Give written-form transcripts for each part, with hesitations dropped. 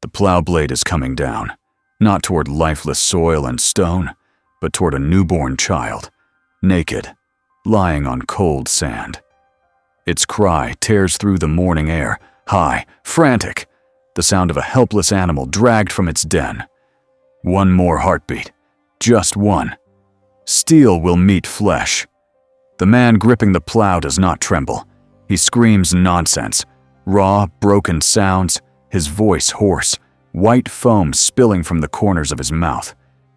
The plow blade is coming down, not toward lifeless soil and stone, but toward a newborn child, naked, lying on cold sand. Its cry tears through the morning air, high, frantic, the sound of a helpless animal dragged from its den. One more heartbeat, just one. Steel will meet flesh. The man gripping the plow does not tremble. He screams nonsense, raw, broken sounds, his voice hoarse, white foam spilling from the corners of his mouth.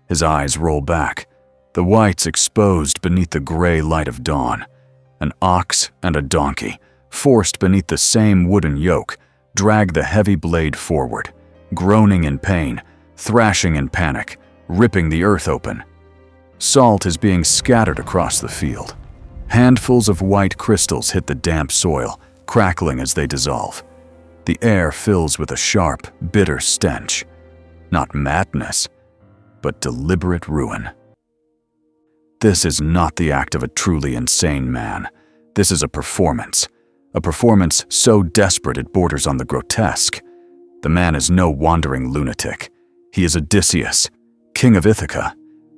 His eyes roll back, the whites exposed beneath the gray light of dawn. An ox and a donkey, forced beneath the same wooden yoke, drag the heavy blade forward, groaning in pain, thrashing in panic, ripping the earth open. Salt is being scattered across the field. Handfuls of white crystals hit the damp soil, crackling as they dissolve. The air fills with a sharp, bitter stench. Not madness, but deliberate ruin. This is not the act of a truly insane man. This is a performance so desperate it borders on the grotesque. The man is no wandering lunatic. He is Odysseus, king of Ithaca,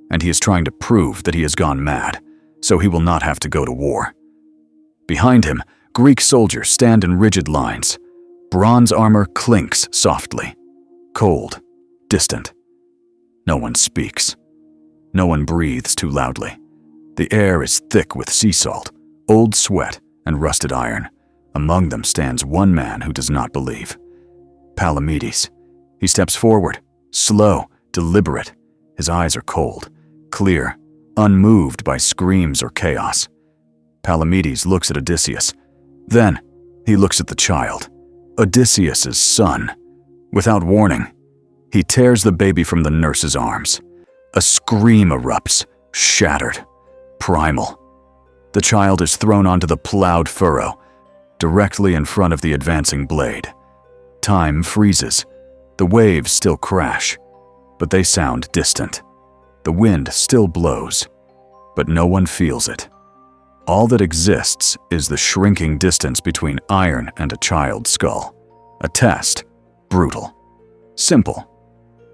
and he is trying to prove that he has gone mad, so he will not have to go to war. Behind him, Greek soldiers stand in rigid lines. Bronze armor clinks softly, cold, distant. No one speaks. No one breathes too loudly. The air is thick with sea salt, old sweat, and rusted iron. Among them stands one man who does not believe. Palamedes. He steps forward, slow, deliberate. His eyes are cold, clear, unmoved by screams or chaos. Palamedes looks at Odysseus. Then he looks at the child, Odysseus's son. Without warning, he tears the baby from the nurse's arms. A scream erupts, shattered, primal. The child is thrown onto the plowed furrow, directly in front of the advancing blade. Time freezes. The waves still crash, but they sound distant. The wind still blows, but no one feels it. All that exists is the shrinking distance between iron and a child's skull. A test, brutal, simple.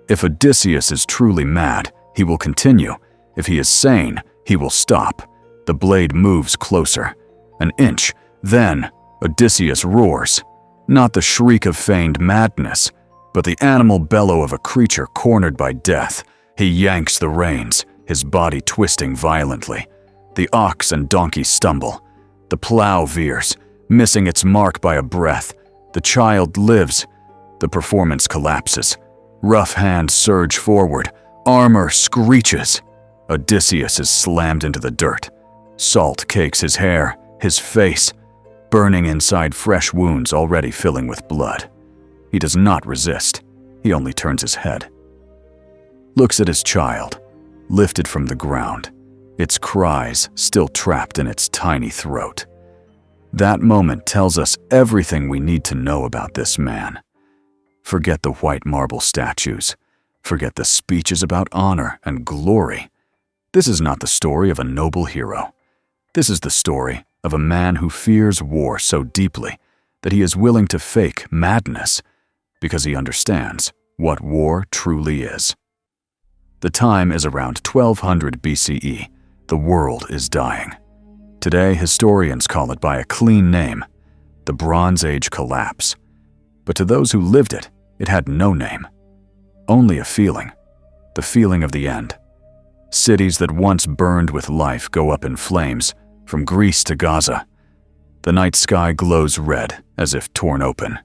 If Odysseus is truly mad, he will continue. If he is sane, he will stop. The blade moves closer. An inch, then Odysseus roars. Not the shriek of feigned madness, but the animal bellow of a creature cornered by death. He yanks the reins, his body twisting violently. The ox and donkey stumble. The plow veers, missing its mark by a breath. The child lives. The performance collapses. Rough hands surge forward. Armor screeches. Odysseus is slammed into the dirt. Salt cakes his hair, his face, burning inside fresh wounds already filling with blood. He does not resist. He only turns his head. Looks at his child, lifted from the ground, its cries still trapped in its tiny throat. That moment tells us everything we need to know about this man. Forget the white marble statues. Forget the speeches about honor and glory. This is not the story of a noble hero. This is the story of a man who fears war so deeply that he is willing to fake madness because he understands what war truly is. The time is around 1200 BCE. The world is dying. Today, historians call it by a clean name, the Bronze Age collapse. But to those who lived it, it had no name. Only a feeling, the feeling of the end. Cities that once burned with life go up in flames, from Greece to Gaza. The night sky glows red, as if torn open.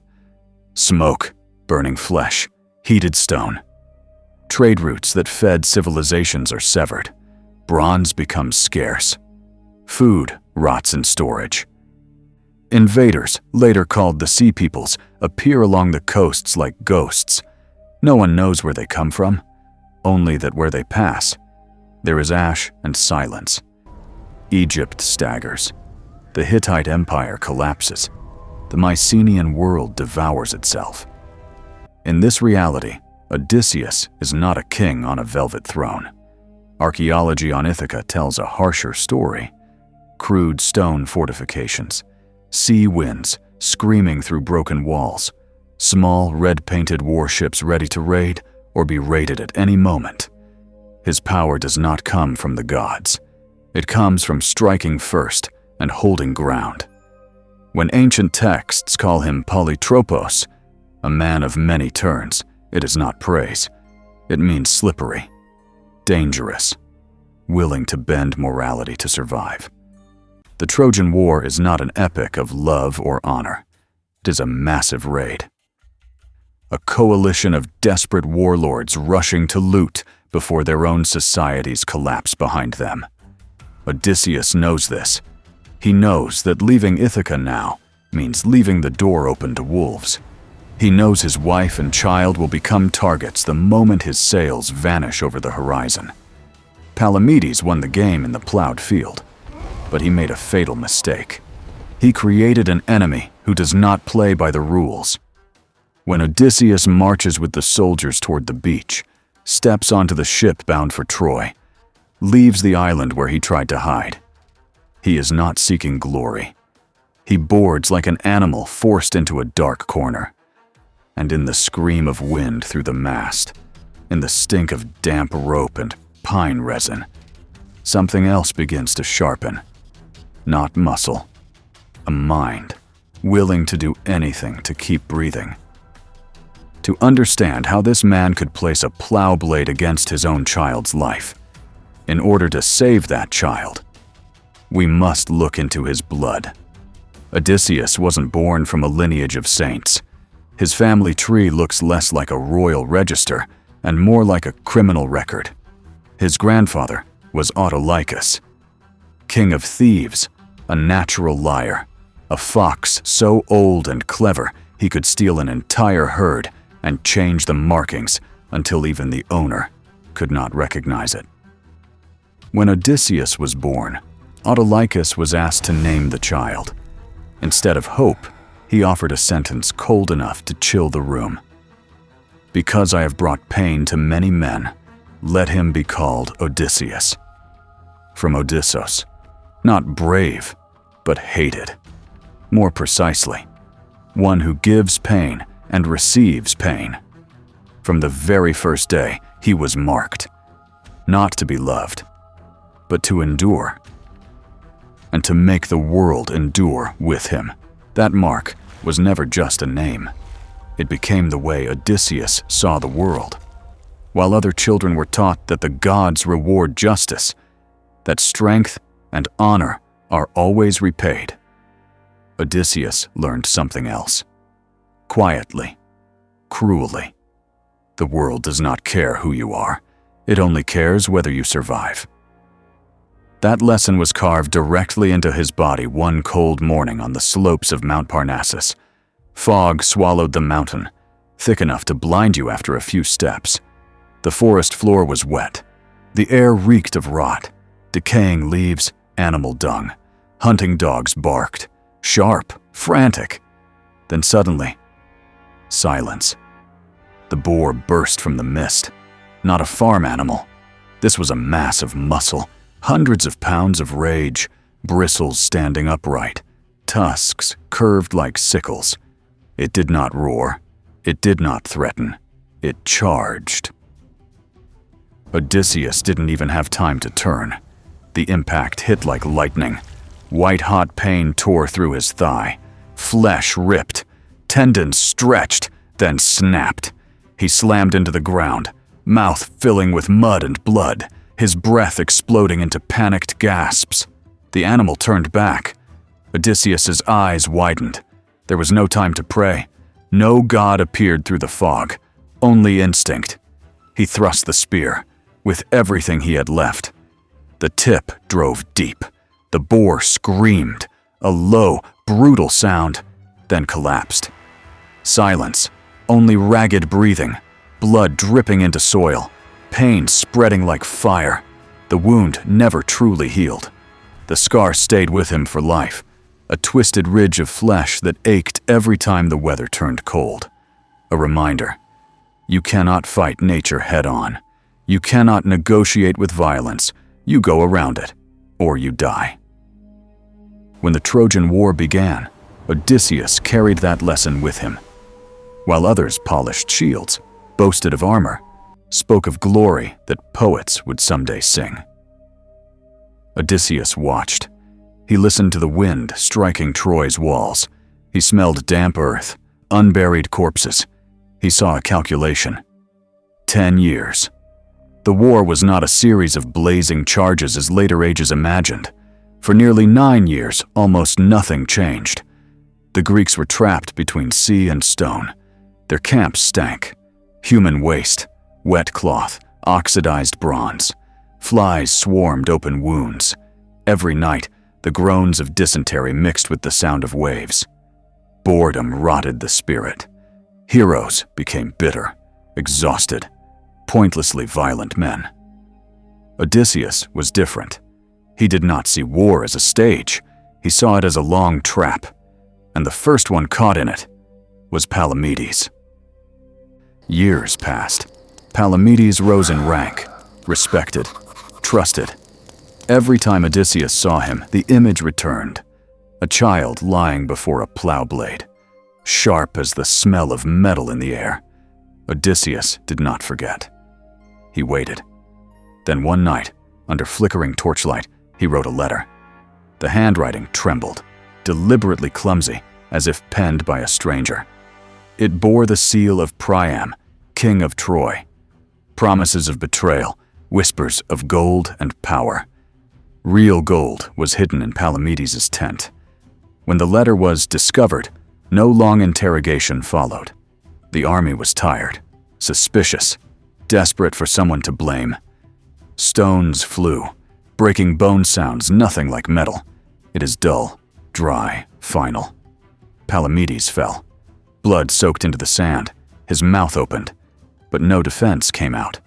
Smoke, burning flesh, heated stone. Trade routes that fed civilizations are severed. Bronze becomes scarce. Food rots in storage. Invaders, later called the Sea Peoples, appear along the coasts like ghosts. No one knows where they come from, only that where they pass, there is ash and silence. Egypt staggers. The Hittite Empire collapses. The Mycenaean world devours itself. In this reality, Odysseus is not a king on a velvet throne. Archaeology on Ithaca tells a harsher story. Crude stone fortifications, sea winds screaming through broken walls, Small, red-painted warships ready to raid or be raided at any moment. His power does not come from the gods. It comes from striking first and holding ground. When ancient texts call him polytropos, a man of many turns, it is not praise. It means slippery, dangerous, willing to bend morality to survive. The Trojan War is not an epic of love or honor. It is a massive raid. A coalition of desperate warlords rushing to loot before their own societies collapse behind them. Odysseus knows this. He knows that leaving Ithaca now means leaving the door open to wolves. He knows his wife and child will become targets the moment his sails vanish over the horizon. Palamedes won the game in the plowed field, but he made a fatal mistake. He created an enemy who does not play by the rules. When Odysseus marches with the soldiers toward the beach, steps onto the ship bound for Troy, leaves the island where he tried to hide, he is not seeking glory. He boards like an animal forced into a dark corner. And in the scream of wind through the mast, in the stink of damp rope and pine resin, something else begins to sharpen. Not muscle, a mind, willing to do anything to keep breathing. To understand how this man could place a plow blade against his own child's life, in order to save that child, we must look into his blood. Odysseus wasn't born from a lineage of saints. His family tree looks less like a royal register and more like a criminal record. His grandfather was Autolycus, king of thieves, a natural liar, a fox so old and clever he could steal an entire herd and change the markings until even the owner could not recognize it. When Odysseus was born, Autolycus was asked to name the child. Instead of hope, he offered a sentence cold enough to chill the room. Because I have brought pain to many men, let him be called Odysseus. From Odysseus, not brave, but hated. More precisely, one who gives pain and receives pain. From the very first day, he was marked, not to be loved, but to endure, and to make the world endure with him. That mark was never just a name. It became the way Odysseus saw the world. While other children were taught that the gods reward justice, that strength and honor are always repaid, Odysseus learned something else. Quietly, cruelly. The world does not care who you are. It only cares whether you survive. That lesson was carved directly into his body one cold morning on the slopes of Mount Parnassus. Fog swallowed the mountain, thick enough to blind you after a few steps. The forest floor was wet. The air reeked of rot, decaying leaves, animal dung. Hunting dogs barked, sharp, frantic. Then suddenly, silence. The boar burst from the mist. Not a farm animal. This was a mass of muscle, hundreds of pounds of rage, bristles standing upright, tusks curved like sickles. It did not roar. It did not threaten. It charged. Odysseus didn't even have time to turn. The impact hit like lightning. White-hot pain tore through his thigh. Flesh ripped. Tendons stretched, then snapped. He slammed into the ground, mouth filling with mud and blood, his breath exploding into panicked gasps. The animal turned back. Odysseus's eyes widened. There was no time to pray. No god appeared through the fog, only instinct. He thrust the spear, with everything he had left. The tip drove deep. The boar screamed, a low, brutal sound, then collapsed. Silence, only ragged breathing, blood dripping into soil, pain spreading like fire. The wound never truly healed. The scar stayed with him for life, a twisted ridge of flesh that ached every time the weather turned cold. A reminder, you cannot fight nature head-on. You cannot negotiate with violence. You go around it, or you die. When the Trojan War began, Odysseus carried that lesson with him. while others polished shields, boasted of armor, spoke of glory that poets would someday sing. Odysseus watched. He listened to the wind striking Troy's walls. He smelled damp earth, unburied corpses. He saw a calculation. 10 years. The war was not a series of blazing charges as later ages imagined. For nearly 9 years, almost nothing changed. The Greeks were trapped between sea and stone. Their camps stank. Human waste, wet cloth, oxidized bronze. Flies swarmed open wounds. Every night, the groans of dysentery mixed with the sound of waves. Boredom rotted the spirit. Heroes became bitter, exhausted, pointlessly violent men. Odysseus was different. He did not see war as a stage. He saw it as a long trap, and the first one caught in it was Palamedes. Years passed. Palamedes rose in rank, respected, trusted. Every time Odysseus saw him, the image returned. A child lying before a plow blade, sharp as the smell of metal in the air. Odysseus did not forget. He waited. Then one night, under flickering torchlight, he wrote a letter. The handwriting trembled, deliberately clumsy, as if penned by a stranger. It bore the seal of Priam, king of Troy. Promises of betrayal, whispers of gold and power. Real gold was hidden in Palamedes' tent. When the letter was discovered, no long interrogation followed. The army was tired, suspicious, desperate for someone to blame. Stones flew, breaking bone sounds nothing like metal. It is dull, dry, final. Palamedes fell. Blood soaked into the sand. His mouth opened, but no defense came out.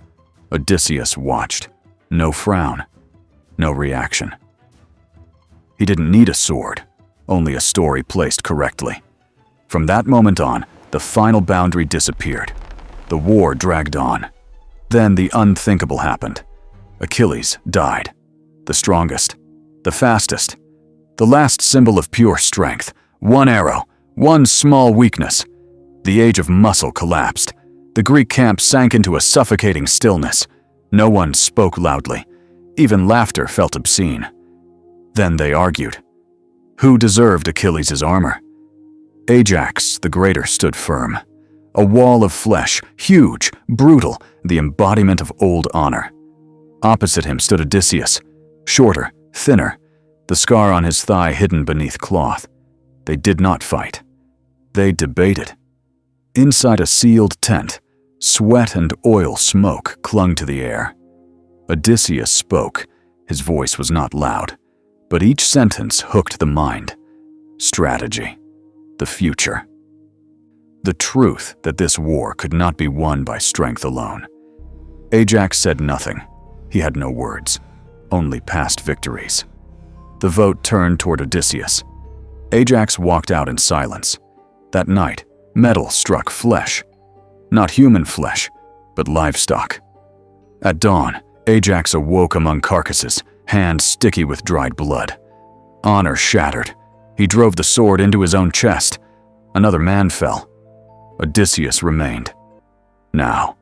Odysseus watched. No frown, no reaction. He didn't need a sword, only a story placed correctly. From that moment on, the final boundary disappeared. The war dragged on. Then the unthinkable happened. Achilles died. The strongest, the fastest, the last symbol of pure strength. One arrow, one small weakness. The age of muscle collapsed. The Greek camp sank into a suffocating stillness. No one spoke loudly. Even laughter felt obscene. Then they argued. Who deserved Achilles' armor? Ajax, the greater, stood firm. A wall of flesh, huge, brutal, the embodiment of old honor. Opposite him stood Odysseus, shorter, thinner, the scar on his thigh hidden beneath cloth. They did not fight. They debated. Inside a sealed tent, sweat and oil smoke clung to the air. Odysseus spoke. His voice was not loud, but each sentence hooked the mind. Strategy. The future. The truth that this war could not be won by strength alone. Ajax said nothing. He had no words, only past victories. The vote turned toward Odysseus. Ajax walked out in silence. That night, metal struck flesh. Not human flesh, but livestock. At dawn, Ajax awoke among carcasses, hands sticky with dried blood. Honor shattered. He drove the sword into his own chest. Another man fell. Odysseus remained. Now,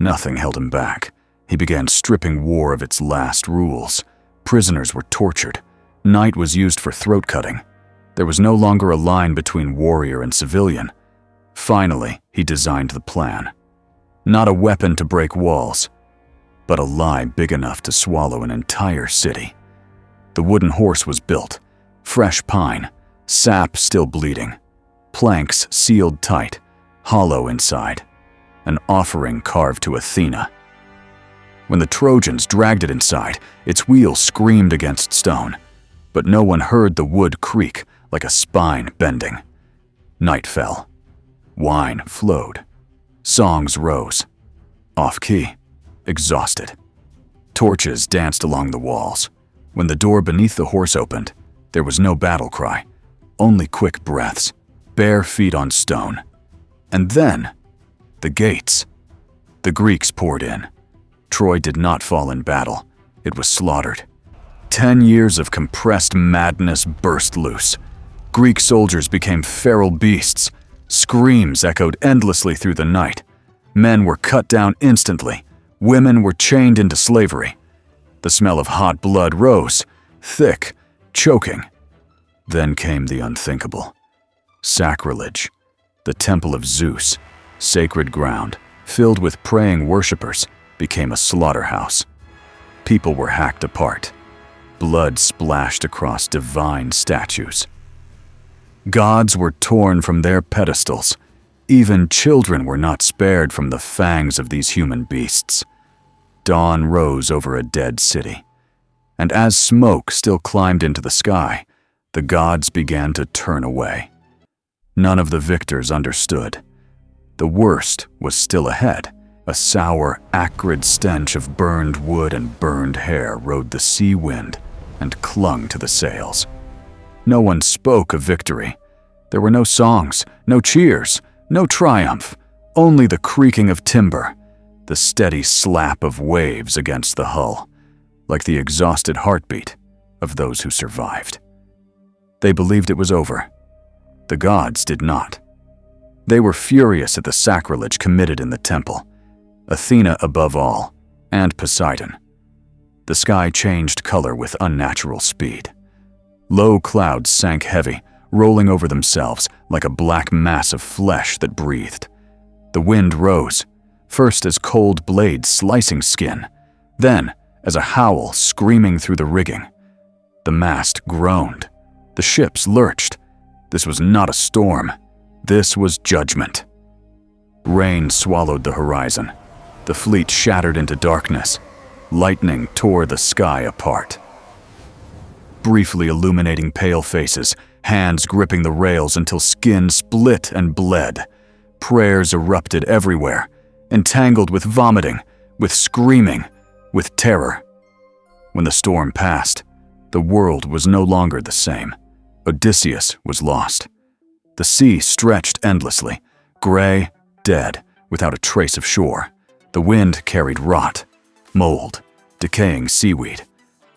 nothing held him back. He began stripping war of its last rules. Prisoners were tortured. Night was used for throat cutting. There was no longer a line between warrior and civilian. Finally, he designed the plan. Not a weapon to break walls, but a lie big enough to swallow an entire city. The wooden horse was built. Fresh pine, sap still bleeding. Planks sealed tight, hollow inside. An offering carved to Athena. When the Trojans dragged it inside, its wheels screamed against stone, but no one heard the wood creak like a spine bending. Night fell. Wine flowed. Songs rose. Off-key, exhausted. Torches danced along the walls. When the door beneath the horse opened, there was no battle cry, only quick breaths, bare feet on stone. And then, the gates. The Greeks poured in. Troy did not fall in battle. It was slaughtered. 10 years of compressed madness burst loose. Greek soldiers became feral beasts. Screams echoed endlessly through the night. Men were cut down instantly. Women were chained into slavery. The smell of hot blood rose, thick, choking. Then came the unthinkable. Sacrilege. The temple of Zeus, sacred ground, filled with praying worshippers, became a slaughterhouse. People were hacked apart. Blood splashed across divine statues. Gods were torn from their pedestals. Even children were not spared from the fangs of these human beasts. Dawn rose over a dead city. And as smoke still climbed into the sky, the gods began to turn away. None of the victors understood. The worst was still ahead. A sour, acrid stench of burned wood and burned hair rode the sea wind and clung to the sails. No one spoke of victory. There were no songs, no cheers, no triumph, only the creaking of timber, the steady slap of waves against the hull, like the exhausted heartbeat of those who survived. They believed it was over. The gods did not. They were furious at the sacrilege committed in the temple, Athena above all, and Poseidon. The sky changed color with unnatural speed. Low clouds sank heavy, rolling over themselves like a black mass of flesh that breathed. The wind rose, first as cold blades slicing skin, then as a howl screaming through the rigging. The mast groaned. The ships lurched. This was not a storm. This was judgment. Rain swallowed the horizon. The fleet shattered into darkness. Lightning tore the sky apart. Briefly illuminating pale faces, hands gripping the rails until skin split and bled. Prayers erupted everywhere, entangled with vomiting, with screaming, with terror. When the storm passed, the world was no longer the same. Odysseus was lost. The sea stretched endlessly, gray, dead, without a trace of shore. The wind carried rot, mold, decaying seaweed.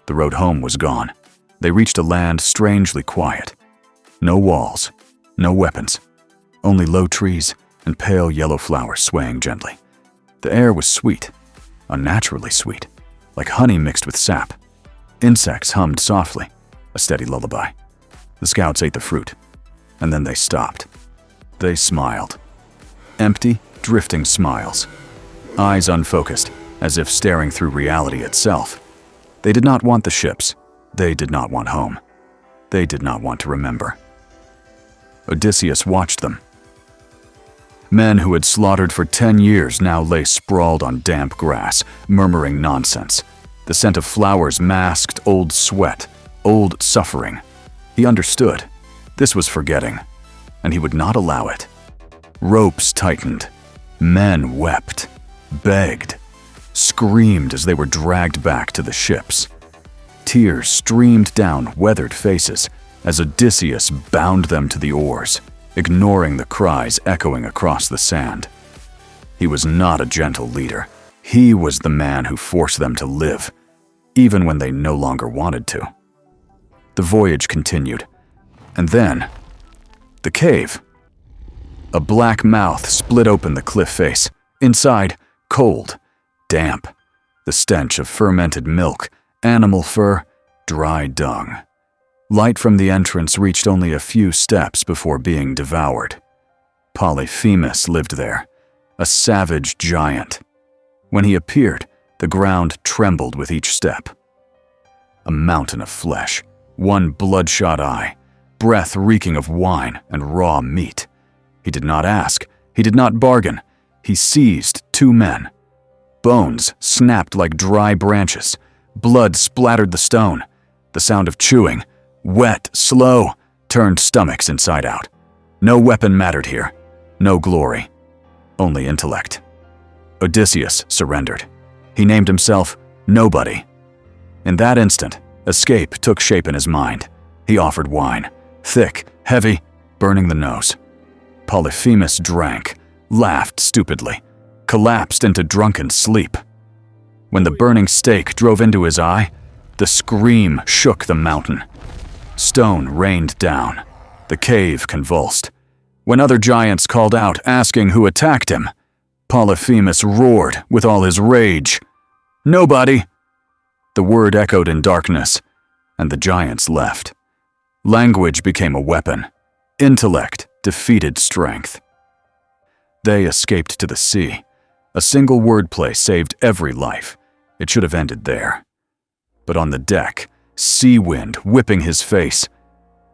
The road home was gone. They reached a land strangely quiet. No walls, no weapons, only low trees and pale yellow flowers swaying gently. The air was sweet, unnaturally sweet, like honey mixed with sap. Insects hummed softly, a steady lullaby. The scouts ate the fruit, and then they stopped. They smiled. Empty, drifting smiles. Eyes unfocused, as if staring through reality itself. They did not want the ships. They did not want home. They did not want to remember. Odysseus watched them. Men who had slaughtered for 10 years now lay sprawled on damp grass, murmuring nonsense. The scent of flowers masked old sweat, old suffering. He understood. This was forgetting, and he would not allow it. Ropes tightened. Men wept, begged, screamed as they were dragged back to the ships. Tears streamed down weathered faces as Odysseus bound them to the oars, ignoring the cries echoing across the sand. He was not a gentle leader. He was the man who forced them to live, even when they no longer wanted to. The voyage continued, and then, the cave. A black mouth split open the cliff face. Inside, cold, damp, the stench of fermented milk, animal fur, dry dung. Light from the entrance reached only a few steps before being devoured. Polyphemus lived there, a savage giant. When he appeared, the ground trembled with each step. A mountain of flesh, one bloodshot eye, breath reeking of wine and raw meat. He did not ask, he did not bargain. He seized 2 men. Bones snapped like dry branches. Blood splattered the stone. The sound of chewing, wet, slow, turned stomachs inside out. No weapon mattered here. No glory. Only intellect. Odysseus surrendered. He named himself Nobody. In that instant, escape took shape in his mind. He offered wine, thick, heavy, burning the nose. Polyphemus drank, laughed stupidly, collapsed into drunken sleep. When the burning stake drove into his eye, the scream shook the mountain. Stone rained down. The cave convulsed. When other giants called out, asking who attacked him, Polyphemus roared with all his rage, "Nobody!" The word echoed in darkness, and the giants left. Language became a weapon. Intellect defeated strength. They escaped to the sea. A single wordplay saved every life. It should have ended there. But on the deck, sea wind whipping his face,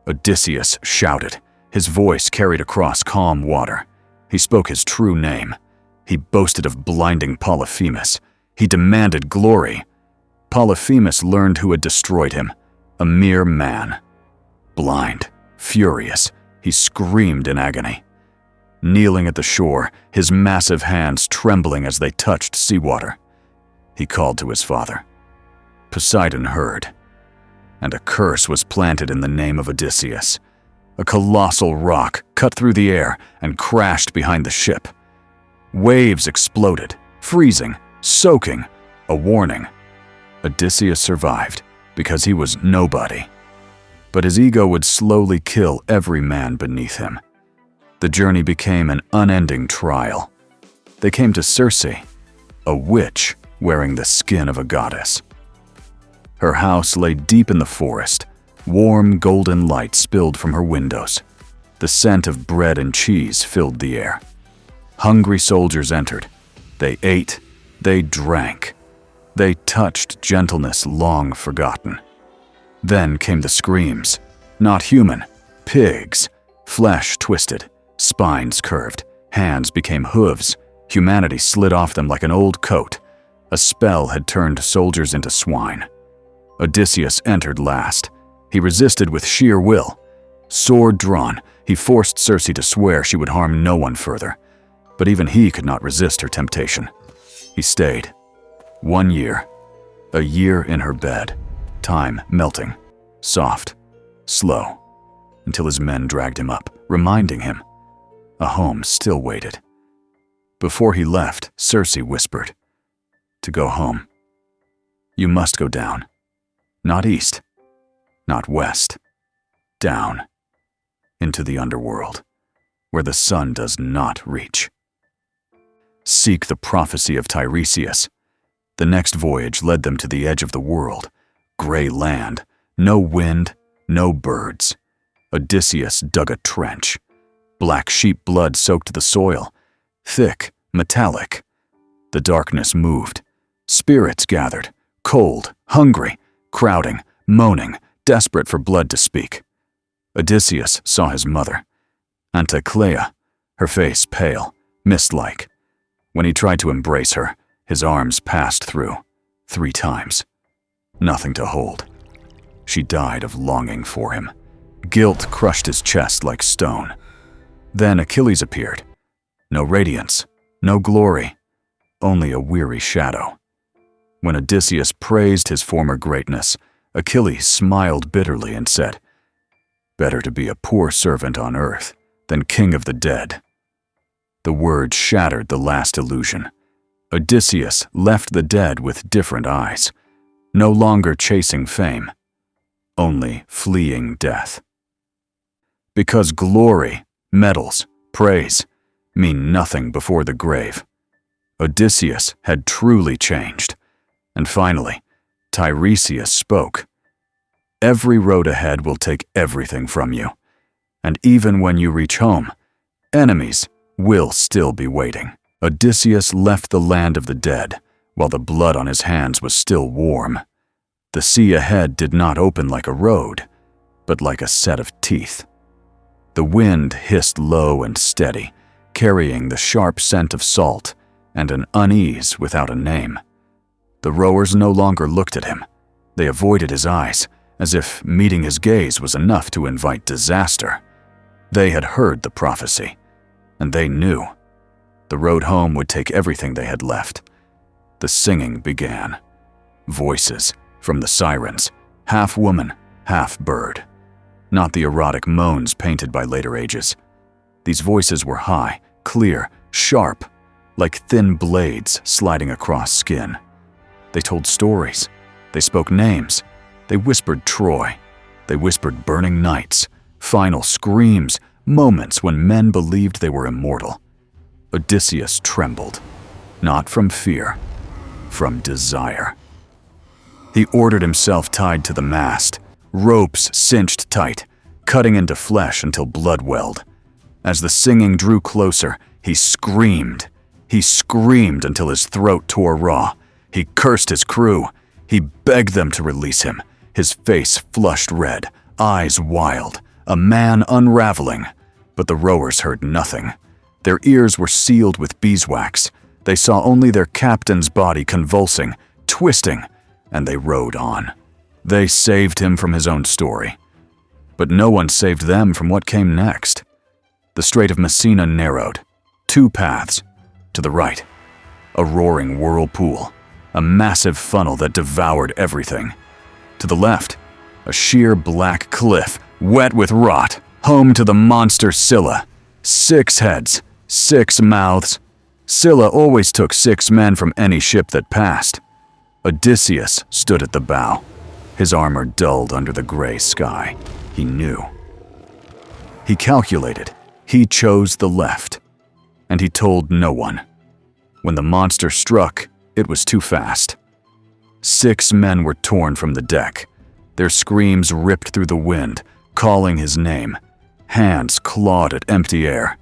Odysseus shouted, his voice carried across calm water. He spoke his true name. He boasted of blinding Polyphemus. He demanded glory. Polyphemus learned who had destroyed him, a mere man. Blind, furious, he screamed in agony. Kneeling at the shore, his massive hands trembling as they touched seawater, he called to his father. Poseidon heard, and a curse was planted in the name of Odysseus. A colossal rock cut through the air and crashed behind the ship. Waves exploded, freezing, soaking, a warning. Odysseus survived because he was nobody. But his ego would slowly kill every man beneath him. The journey became an unending trial. They came to Circe, a witch wearing the skin of a goddess. Her house lay deep in the forest. Warm golden light spilled from her windows. The scent of bread and cheese filled the air. Hungry soldiers entered. They ate, they drank. They touched gentleness long forgotten. Then came the screams. Not human, pigs. Flesh twisted, spines curved, hands became hooves. Humanity slid off them like an old coat. A spell had turned soldiers into swine. Odysseus entered last. He resisted with sheer will. Sword drawn, he forced Circe to swear she would harm no one further. But even he could not resist her temptation. He stayed. 1 year. A year in her bed. Time melting. Soft. Slow. Until his men dragged him up, reminding him. A home still waited. Before he left, Circe whispered. To go home. You must go down. Not east. Not west. Down. Into the underworld, where the sun does not reach. Seek the prophecy of Tiresias. The next voyage led them to the edge of the world. Gray land, no wind, no birds. Odysseus dug a trench. Black sheep blood soaked the soil. Thick, metallic. The darkness moved. Spirits gathered, cold, hungry, crowding, moaning, desperate for blood to speak. Odysseus saw his mother, Anticlea, her face pale, mist-like. When he tried to embrace her, his arms passed through, 3 times. Nothing to hold. She died of longing for him. Guilt crushed his chest like stone. Then Achilles appeared. No radiance, no glory, only a weary shadow. When Odysseus praised his former greatness, Achilles smiled bitterly and said, "Better to be a poor servant on earth than king of the dead." The word shattered the last illusion. Odysseus left the dead with different eyes, no longer chasing fame, only fleeing death. Because glory, medals, praise mean nothing before the grave. Odysseus had truly changed. And finally, Tiresias spoke. Every road ahead will take everything from you. And even when you reach home, enemies will still be waiting. Odysseus left the land of the dead, while the blood on his hands was still warm. The sea ahead did not open like a road, but like a set of teeth. The wind hissed low and steady, carrying the sharp scent of salt and an unease without a name. The rowers no longer looked at him. They avoided his eyes, as if meeting his gaze was enough to invite disaster. They had heard the prophecy, and they knew. The road home would take everything they had left. The singing began. Voices from the sirens, half woman, half bird. Not the erotic moans painted by later ages. These voices were high, clear, sharp, like thin blades sliding across skin. They told stories. They spoke names. They whispered Troy. They whispered burning nights, final screams, moments when men believed they were immortal. Odysseus trembled, not from fear, from desire. He ordered himself tied to the mast, ropes cinched tight, cutting into flesh until blood welled. As the singing drew closer, he screamed. He screamed until his throat tore raw. He cursed his crew. He begged them to release him, his face flushed red, eyes wild, a man unraveling. But the rowers heard nothing. Their ears were sealed with beeswax. They saw only their captain's body convulsing, twisting, and they rowed on. They saved him from his own story. But no one saved them from what came next. The Strait of Messina narrowed. 2 paths. To the right, a roaring whirlpool, a massive funnel that devoured everything. To the left, a sheer black cliff, wet with rot, home to the monster Scylla. 6 heads, 6 mouths. Scylla always took 6 men from any ship that passed. Odysseus stood at the bow, his armor dulled under the gray sky. He knew. He calculated. He chose the left. And he told no one. When the monster struck, it was too fast. 6 men were torn from the deck. Their screams ripped through the wind, calling his name. Hands clawed at empty air.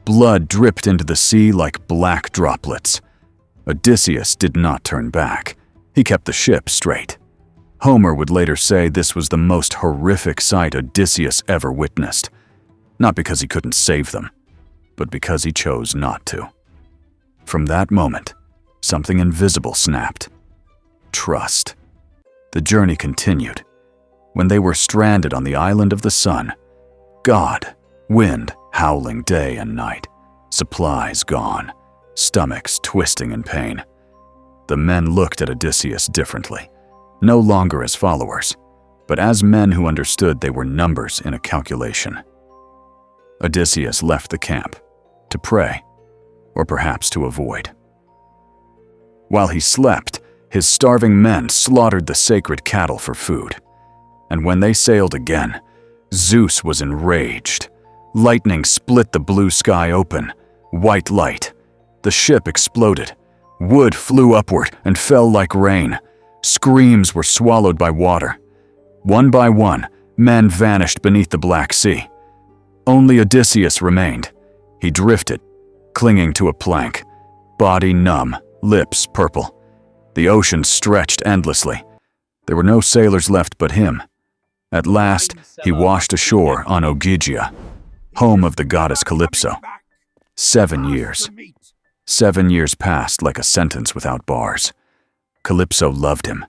Blood dripped into the sea like black droplets. Odysseus did not turn back. He kept the ship straight. Homer would later say this was the most horrific sight Odysseus ever witnessed. Not because he couldn't save them, but because he chose not to. From that moment, something invisible snapped. Trust. The journey continued. When they were stranded on the island of the sun, God, wind howling day and night, supplies gone, stomachs twisting in pain. The men looked at Odysseus differently, no longer as followers, but as men who understood they were numbers in a calculation. Odysseus left the camp, to pray, or perhaps to avoid. While he slept, his starving men slaughtered the sacred cattle for food. And when they sailed again, Zeus was enraged. Lightning split the blue sky open, white light. The ship exploded. Wood flew upward and fell like rain. Screams were swallowed by water. One by one, men vanished beneath the Black Sea. Only Odysseus remained. He drifted, clinging to a plank, body numb, lips purple. The ocean stretched endlessly. There were no sailors left but him. At last, he washed ashore on Ogygia, home of the goddess Calypso. 7 years. 7 years passed like a sentence without bars. Calypso loved him.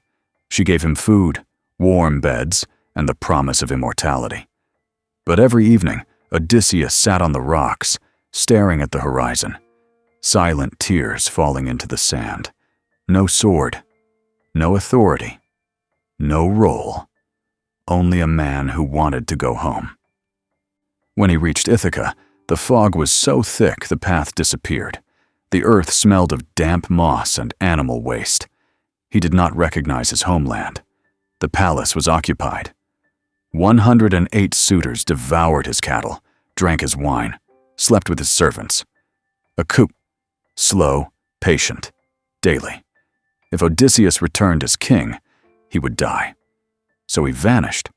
She gave him food, warm beds, and the promise of immortality. But every evening, Odysseus sat on the rocks, staring at the horizon, silent tears falling into the sand. No sword, no authority, no role, only a man who wanted to go home. When he reached Ithaca, the fog was so thick the path disappeared. The earth smelled of damp moss and animal waste. He did not recognize his homeland. The palace was occupied. 108 suitors devoured his cattle, drank his wine, slept with his servants. A coup. Slow, patient, daily. If Odysseus returned as king, he would die. So he vanished.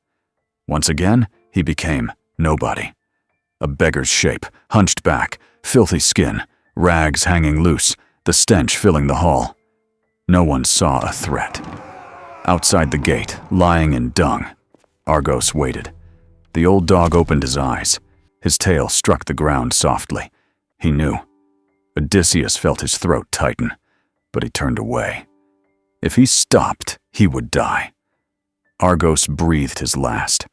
Once again, he became nobody. A beggar's shape, hunched back, filthy skin, rags hanging loose, the stench filling the hall. No one saw a threat. Outside the gate, lying in dung, Argos waited. The old dog opened his eyes. His tail struck the ground softly. He knew. Odysseus felt his throat tighten, but he turned away. If he stopped, he would die. Argos breathed his last.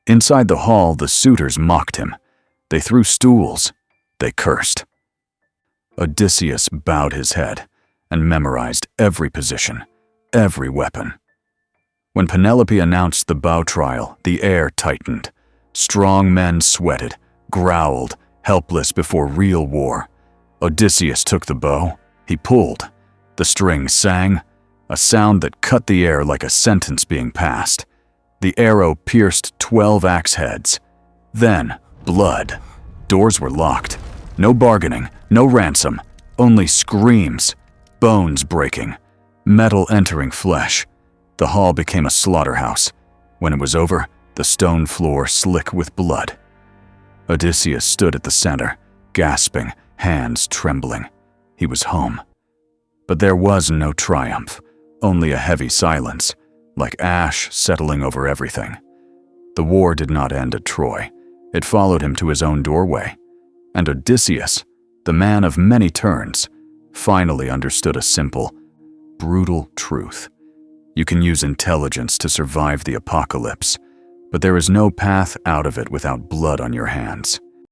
Inside the hall, the suitors mocked him. They threw stools. They cursed. Odysseus bowed his head and memorized every position, every weapon. When Penelope announced the bow trial, the air tightened. Strong men sweated, growled, helpless before real war. Odysseus took the bow. He pulled. The string sang, a sound that cut the air like a sentence being passed. The arrow pierced 12 axe heads. Then, Blood. Doors were locked. No bargaining, no ransom, only screams, bones breaking, metal entering flesh. The hall became a slaughterhouse. When it was over, the stone floor slick with blood. Odysseus stood at the center, gasping, hands trembling. He was home. But there was no triumph, only a heavy silence, like ash settling over everything. The war did not end at Troy. It followed him to his own doorway. And Odysseus, the man of many turns, finally understood a simple, brutal truth. You can use intelligence to survive the apocalypse, but there is no path out of it without blood on your hands.